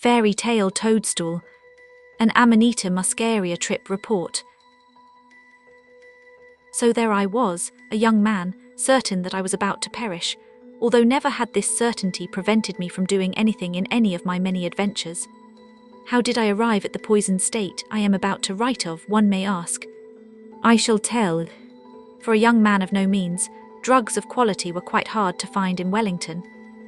Fairy tale Toadstool, an Amanita Muscaria trip report. So there I was, a young man, certain that I was about to perish, although never had this certainty prevented me from doing anything in any of my many adventures. How did I arrive at the poisoned state I am about to write of, one may ask. I shall tell. For a young man of no means, drugs of quality were quite hard to find in Wellington,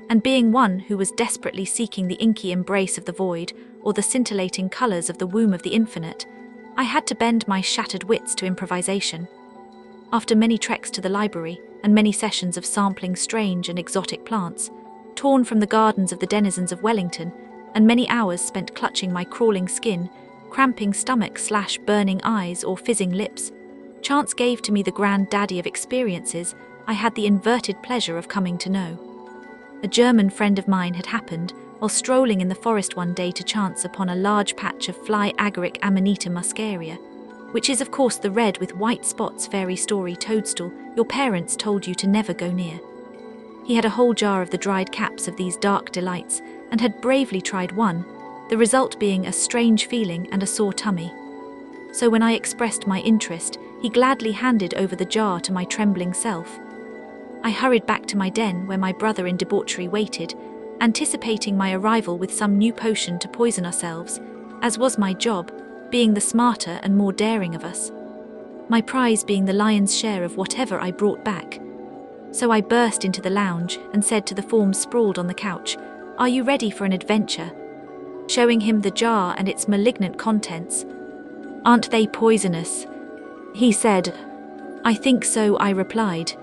and being one who was desperately seeking the inky embrace of the void or the scintillating colours of the womb of the infinite, I had to bend my shattered wits to improvisation. After many treks to the library and many sessions of sampling strange and exotic plants, torn from the gardens of the denizens of Wellington, and many hours spent clutching my crawling skin, cramping stomach/burning eyes or fizzing lips, chance gave to me the granddaddy of experiences I had the inverted pleasure of coming to know. A German friend of mine had happened, while strolling in the forest one day, to chance upon a large patch of fly-agaric Amanita muscaria, which is of course the red with white spots fairy story toadstool your parents told you to never go near. He had a whole jar of the dried caps of these dark delights and had bravely tried one, the result being a strange feeling and a sore tummy. So when I expressed my interest, he gladly handed over the jar to my trembling self. I hurried back to my den where my brother in debauchery waited, anticipating my arrival with some new potion to poison ourselves, as was my job, being the smarter and more daring of us. My prize being the lion's share of whatever I brought back. So I burst into the lounge and said to the form sprawled on the couch, "Are you ready for an adventure?" Showing him the jar and its malignant contents. "Aren't they poisonous?" he said. "I think so," I replied.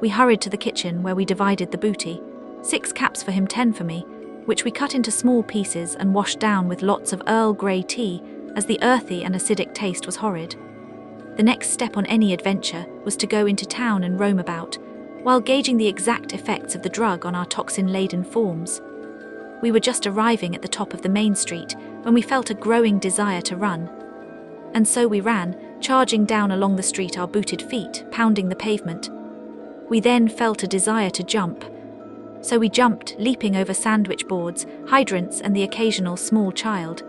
We hurried to the kitchen where we divided the booty, 6 caps for him, 10 for me, which we cut into small pieces and washed down with lots of Earl Grey tea, as the earthy and acidic taste was horrid. The next step on any adventure was to go into town and roam about, while gauging the exact effects of the drug on our toxin-laden forms. We were just arriving at the top of the main street when we felt a growing desire to run. And so we ran, charging down along the street, our booted feet pounding the pavement. We then felt a desire to jump. So we jumped, leaping over sandwich boards, hydrants and the occasional small child.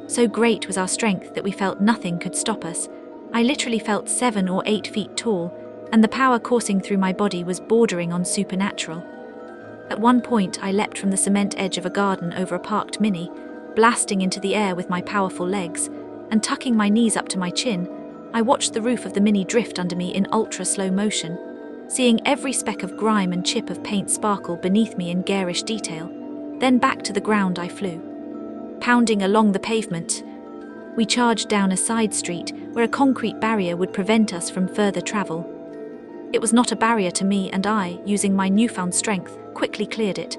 So great was our strength that we felt nothing could stop us. I literally felt 7 or 8 feet tall, and the power coursing through my body was bordering on supernatural. At one point I leapt from the cement edge of a garden over a parked Mini, blasting into the air with my powerful legs, and tucking my knees up to my chin, I watched the roof of the Mini drift under me in ultra-slow motion, seeing every speck of grime and chip of paint sparkle beneath me in garish detail. Then back to the ground I flew. Pounding along the pavement, we charged down a side street where a concrete barrier would prevent us from further travel. It was not a barrier to me, and I, using my newfound strength, quickly cleared it.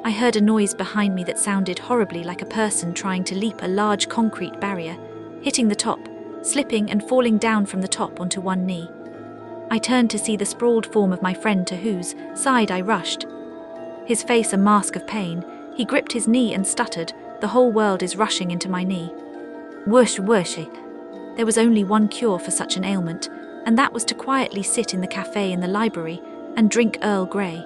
I heard a noise behind me that sounded horribly like a person trying to leap a large concrete barrier, hitting the top, slipping and falling down from the top onto one knee. I turned to see the sprawled form of my friend, to whose side I rushed. His face a mask of pain, he gripped his knee and stuttered, "The whole world is rushing into my knee." Whoosh, whoosh. There was only one cure for such an ailment, and that was to quietly sit in the cafe in the library and drink Earl Grey.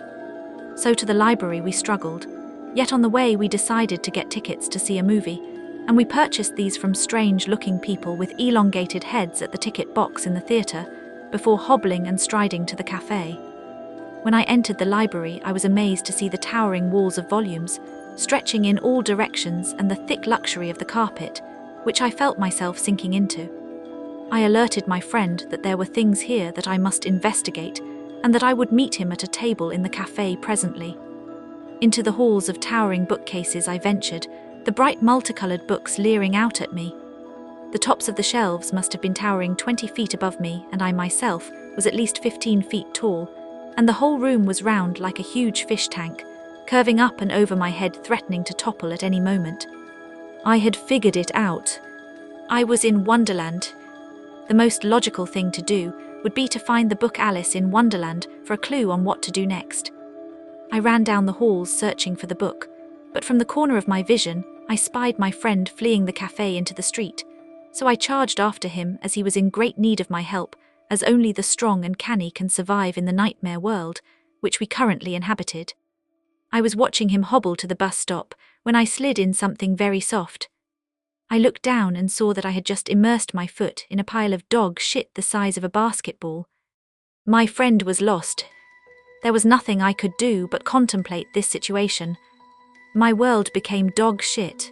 So to the library we struggled, yet on the way we decided to get tickets to see a movie, and we purchased these from strange-looking people with elongated heads at the ticket box in the theatre, before hobbling and striding to the cafe. When I entered the library, I was amazed to see the towering walls of volumes, stretching in all directions, and the thick luxury of the carpet, which I felt myself sinking into. I alerted my friend that there were things here that I must investigate, and that I would meet him at a table in the cafe presently. Into the halls of towering bookcases I ventured, the bright multicolored books leering out at me. The tops of the shelves must have been towering 20 feet above me, and I myself was at least 15 feet tall, and the whole room was round like a huge fish tank, curving up and over my head, threatening to topple at any moment. I had figured it out. I was in Wonderland. The most logical thing to do would be to find the book Alice in Wonderland for a clue on what to do next. I ran down the halls searching for the book, but from the corner of my vision, I spied my friend fleeing the cafe into the street. So I charged after him, as he was in great need of my help, as only the strong and canny can survive in the nightmare world which we currently inhabited. I was watching him hobble to the bus stop, when I slid in something very soft. I looked down and saw that I had just immersed my foot in a pile of dog shit the size of a basketball. My friend was lost. There was nothing I could do but contemplate this situation. My world became dog shit.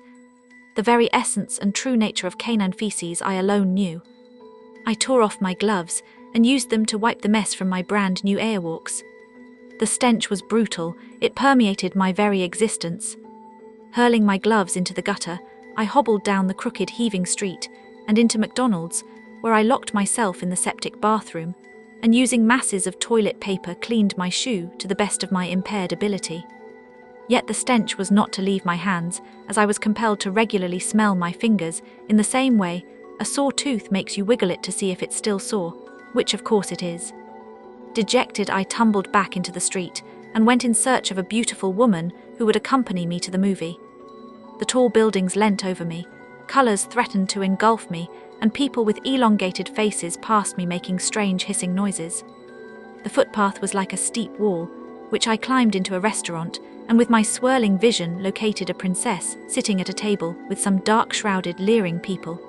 The very essence and true nature of canine feces I alone knew. I tore off my gloves and used them to wipe the mess from my brand new airwalks. The stench was brutal, it permeated my very existence. Hurling my gloves into the gutter, I hobbled down the crooked heaving street and into McDonald's, where I locked myself in the septic bathroom, and using masses of toilet paper cleaned my shoe to the best of my impaired ability. Yet the stench was not to leave my hands, as I was compelled to regularly smell my fingers in the same way a sore tooth makes you wiggle it to see if it's still sore, which of course it is. Dejected, I tumbled back into the street and went in search of a beautiful woman who would accompany me to the movie. The tall buildings leant over me, colours threatened to engulf me, and people with elongated faces passed me making strange hissing noises. The footpath was like a steep wall, which I climbed into a restaurant, and with my swirling vision located a princess sitting at a table with some dark-shrouded, leering people.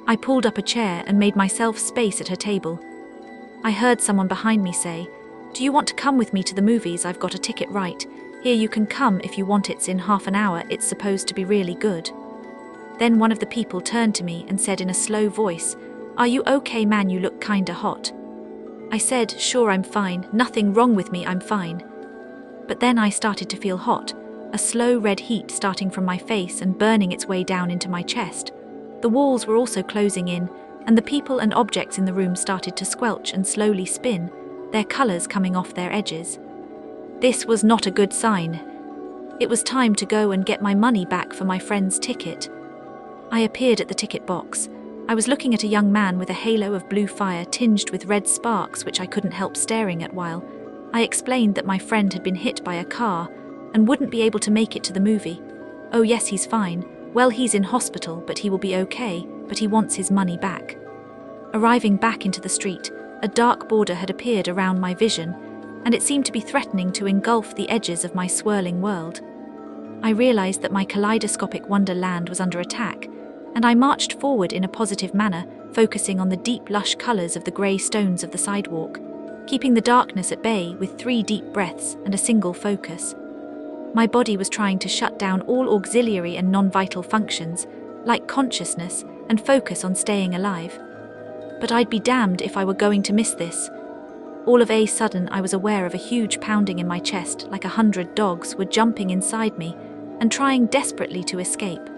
I pulled up a chair and made myself space at her table. I heard someone behind me say, "Do you want to come with me to the movies? I've got a ticket right here, you can come if you want, it's in half an hour, it's supposed to be really good." Then one of the people turned to me and said in a slow voice, "Are you okay, man? You look kinda hot." I said, "Sure, I'm fine, nothing wrong with me, I'm fine." But then I started to feel hot, a slow red heat starting from my face and burning its way down into my chest. The walls were also closing in, and the people and objects in the room started to squelch and slowly spin, their colours coming off their edges. This was not a good sign. It was time to go and get my money back for my friend's ticket. I appeared at the ticket box. I was looking at a young man with a halo of blue fire tinged with red sparks which I couldn't help staring at while I explained that my friend had been hit by a car and wouldn't be able to make it to the movie. "Oh yes, he's fine. Well, he's in hospital, but he will be okay, but he wants his money back." Arriving back into the street, a dark border had appeared around my vision, and it seemed to be threatening to engulf the edges of my swirling world. I realized that my kaleidoscopic wonderland was under attack, and I marched forward in a positive manner, focusing on the deep, lush colors of the grey stones of the sidewalk, keeping the darkness at bay with 3 deep breaths and a single focus. My body was trying to shut down all auxiliary and non-vital functions, like consciousness, and focus on staying alive. But I'd be damned if I were going to miss this. All of a sudden, I was aware of a huge pounding in my chest, like 100 dogs were jumping inside me and trying desperately to escape.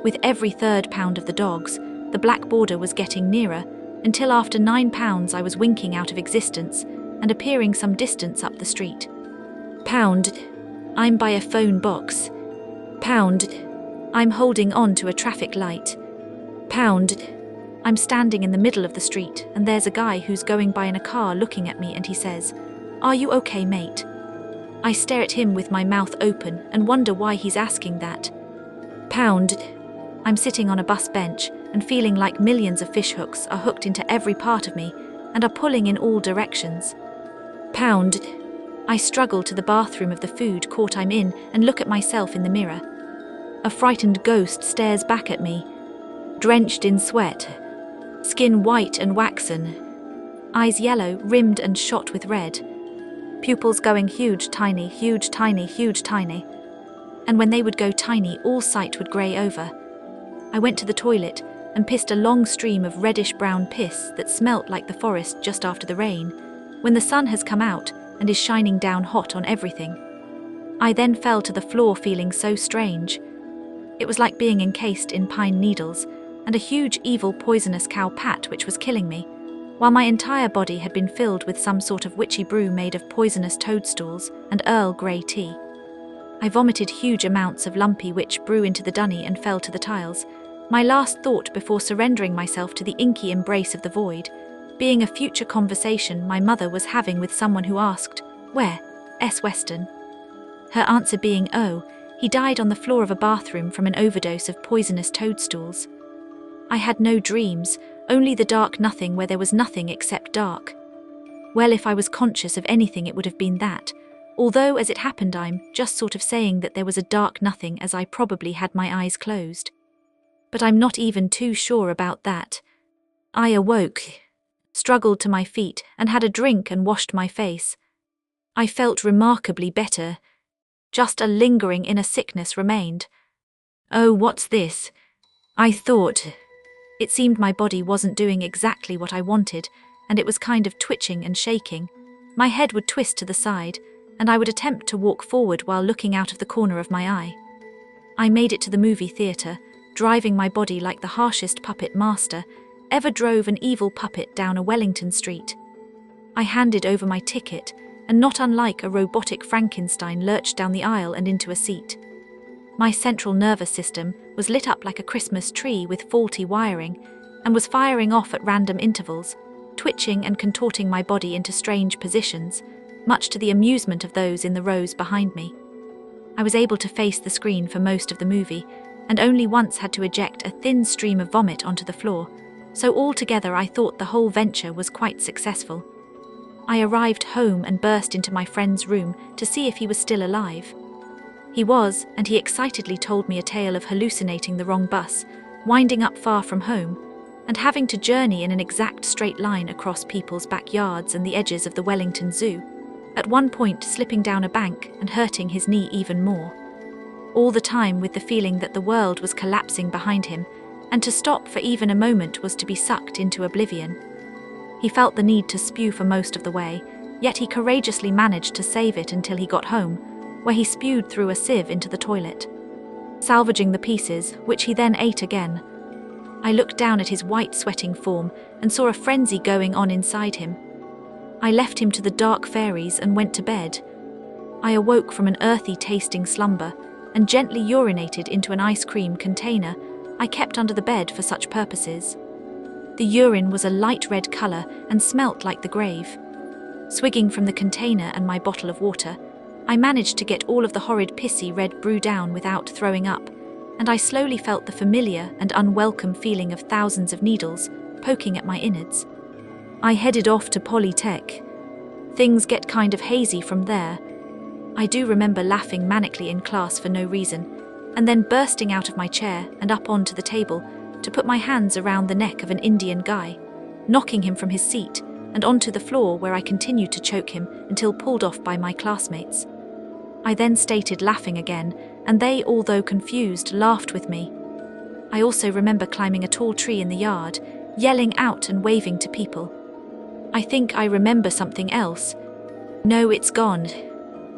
With every third pound of the dogs, the black border was getting nearer, until after 9 pounds I was winking out of existence and appearing some distance up the street. Pound. I'm by a phone box. Pound. I'm holding on to a traffic light. Pound. I'm standing in the middle of the street and there's a guy who's going by in a car looking at me and he says, "Are you okay, mate?" I stare at him with my mouth open and wonder why he's asking that. Pound. I'm sitting on a bus bench and feeling like millions of fishhooks are hooked into every part of me and are pulling in all directions. Pound. I struggle to the bathroom of the food court I'm in and look at myself in the mirror. A frightened ghost stares back at me, drenched in sweat, skin white and waxen, eyes yellow, rimmed and shot with red, pupils going huge, tiny, huge, tiny, huge, tiny. And when they would go tiny, all sight would grey over. I went to the toilet and pissed a long stream of reddish-brown piss that smelt like the forest just after the rain, when the sun has come out and is shining down hot on everything. I then fell to the floor feeling so strange. It was like being encased in pine needles and a huge evil poisonous cow pat which was killing me, while my entire body had been filled with some sort of witchy brew made of poisonous toadstools and Earl Grey tea. I vomited huge amounts of lumpy witch brew into the dunny and fell to the tiles, my last thought before surrendering myself to the inky embrace of the void, being a future conversation my mother was having with someone who asked, "Where? S. Weston?" Her answer being, "Oh, he died on the floor of a bathroom from an overdose of poisonous toadstools." I had no dreams, only the dark nothing where there was nothing except dark. Well, if I was conscious of anything it would have been that, Although, as it happened, I'm just sort of saying that there was a dark nothing as I probably had my eyes closed. But I'm not even too sure about that. I awoke, struggled to my feet, and had a drink and washed my face. I felt remarkably better. Just a lingering inner sickness remained. Oh, what's this? I thought. It seemed my body wasn't doing exactly what I wanted, and it was kind of twitching and shaking. My head would twist to the side, and I would attempt to walk forward while looking out of the corner of my eye. I made it to the movie theatre, driving my body like the harshest puppet master ever drove an evil puppet down a Wellington street. I handed over my ticket, and not unlike a robotic Frankenstein lurched down the aisle and into a seat. My central nervous system was lit up like a Christmas tree with faulty wiring, and was firing off at random intervals, twitching and contorting my body into strange positions, much to the amusement of those in the rows behind me. I was able to face the screen for most of the movie, and only once had to eject a thin stream of vomit onto the floor, so altogether I thought the whole venture was quite successful. I arrived home and burst into my friend's room to see if he was still alive. He was, and he excitedly told me a tale of hallucinating the wrong bus, winding up far from home, and having to journey in an exact straight line across people's backyards and the edges of the Wellington Zoo, at one point slipping down a bank and hurting his knee even more. All the time with the feeling that the world was collapsing behind him, and to stop for even a moment was to be sucked into oblivion. He felt the need to spew for most of the way, yet he courageously managed to save it until he got home, where he spewed through a sieve into the toilet, salvaging the pieces, which he then ate again. I looked down at his white sweating form and saw a frenzy going on inside him. I left him to the dark fairies and went to bed. I awoke from an earthy tasting slumber and gently urinated into an ice cream container I kept under the bed for such purposes. The urine was a light red colour and smelt like the grave. Swigging from the container and my bottle of water, I managed to get all of the horrid pissy red brew down without throwing up, and I slowly felt the familiar and unwelcome feeling of thousands of needles poking at my innards. I headed off to Polytech. Things get kind of hazy from there. I do remember laughing manically in class for no reason, and then bursting out of my chair and up onto the table to put my hands around the neck of an Indian guy, knocking him from his seat and onto the floor, where I continued to choke him until pulled off by my classmates. I then stated laughing again, and they, although confused, laughed with me. I also remember climbing a tall tree in the yard, yelling out and waving to people. I think I remember something else. No, it's gone.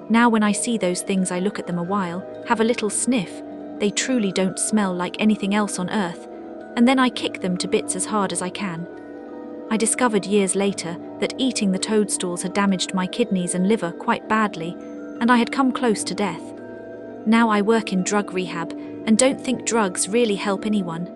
Now when I see those things, I look at them a while, have a little sniff. They truly don't smell like anything else on earth, and then I kick them to bits as hard as I can. I discovered years later that eating the toadstools had damaged my kidneys and liver quite badly, and I had come close to death. Now I work in drug rehab and don't think drugs really help anyone.